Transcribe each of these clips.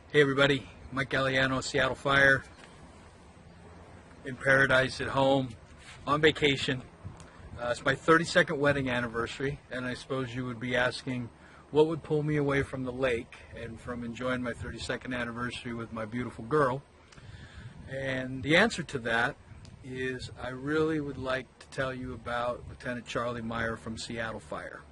Hey everybody, Mike Galliano, Seattle Fire, in paradise at home, on vacation. It's my 32nd wedding anniversary, and I suppose you would be asking what would pull me away from the lake and from enjoying my 32nd anniversary with my beautiful girl. And the answer to that is I really would like to tell you about Lieutenant Charlie Meyer from Seattle Fire.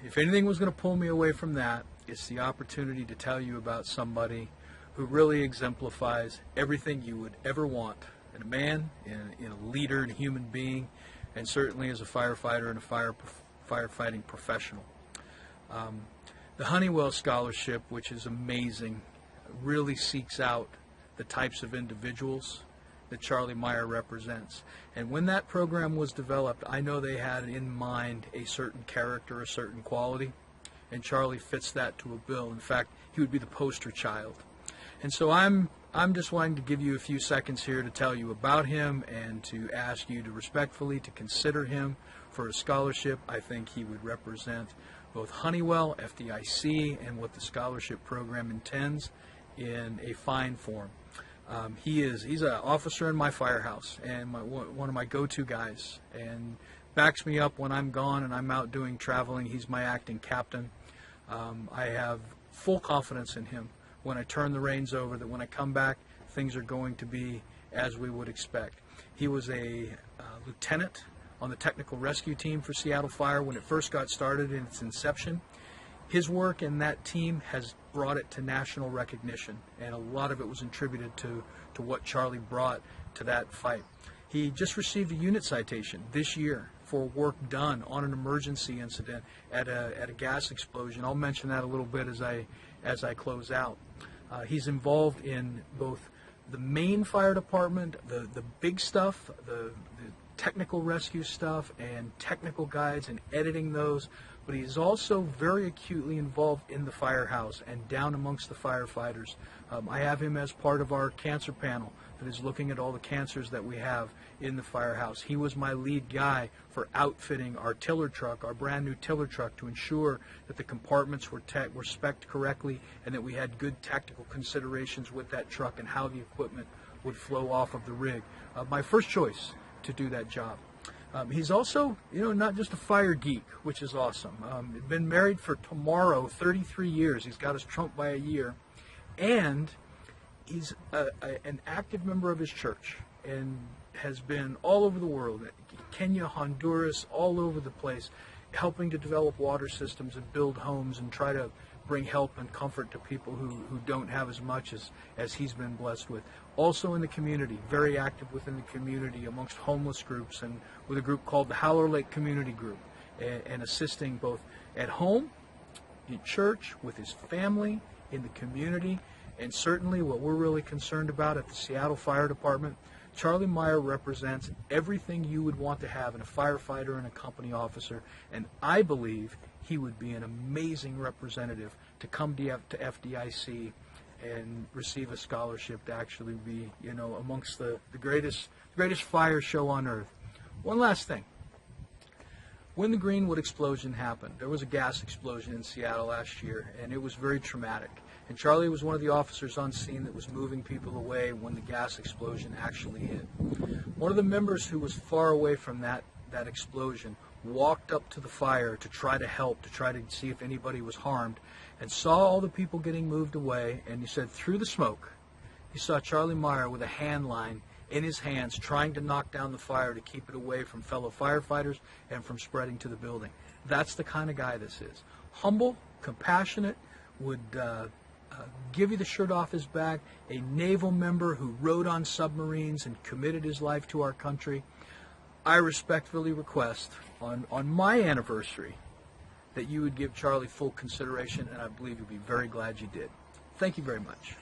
If anything was going to pull me away from that, it's the opportunity to tell you about somebody who really exemplifies everything you would ever want in a man, in a leader, in a human being, and certainly as a firefighter and a firefighting professional. The Honeywell Scholarship, which is amazing, really seeks out the types of individuals that Charlie Meyer represents. And when that program was developed, I know they had in mind a certain character, a certain quality, and Charlie fits that to a bill. In fact, he would be the poster child. And so I'm just wanting to give you a few seconds here to tell you about him and to ask you to respectfully to consider him for a scholarship. I think he would represent both Honeywell, FDIC, and what the scholarship program intends in a fine form. He's an officer in my firehouse and one of my go-to guys, and backs me up when I'm gone and I'm out doing traveling. He's my acting captain. I have full confidence in him when I turn the reins over, that when I come back, things are going to be as we would expect. He was a lieutenant on the technical rescue team for Seattle Fire when it first got started in its inception. His work in that team has brought it to national recognition, and a lot of it was attributed to what Charlie brought to that fight. He just received a unit citation this year for work done on an emergency incident at a gas explosion. I'll mention that a little bit as I close out. He's involved in both the main fire department, the big stuff, the technical rescue stuff and technical guides and editing those, but he's also very acutely involved in the firehouse and down amongst the firefighters. I have him as part of our cancer panel that is looking at all the cancers that we have in the firehouse. He was my lead guy for outfitting our tiller truck, our brand new tiller truck, to ensure that the compartments were spec'd correctly and that we had good tactical considerations with that truck and how the equipment would flow off of the rig. My first choice to do that job. He's also, not just a fire geek, which is awesome. Been married for tomorrow 33 years. He's got us trumped by a year. And he's an active member of his church and has been all over the world, Kenya, Honduras, all over the place, helping to develop water systems and build homes and try to bring help and comfort to people who don't have as much as he's been blessed with. Also in the community, very active within the community amongst homeless groups and with a group called the Howler Lake Community Group, and assisting both at home, in church, with his family, in the community, and certainly what we're really concerned about at the Seattle Fire Department. Charlie Meyer represents everything you would want to have in a firefighter and a company officer, and I believe he would be an amazing representative to come to FDIC and receive a scholarship to actually be, amongst the greatest fire show on earth. One last thing. When the Greenwood explosion happened, there was a gas explosion in Seattle last year, and it was very traumatic. And Charlie was one of the officers on scene that was moving people away when the gas explosion actually hit. One of the members who was far away from that explosion walked up to the fire to try to help, to try to see if anybody was harmed, and saw all the people getting moved away, and he said through the smoke, he saw Charlie Meyer with a hand line in his hands trying to knock down the fire to keep it away from fellow firefighters and from spreading to the building. That's the kind of guy this is. Humble, compassionate, would give you the shirt off his back, a naval member who rode on submarines and committed his life to our country. I respectfully request on my anniversary that you would give Charlie full consideration, and I believe you'll be very glad you did. Thank you very much.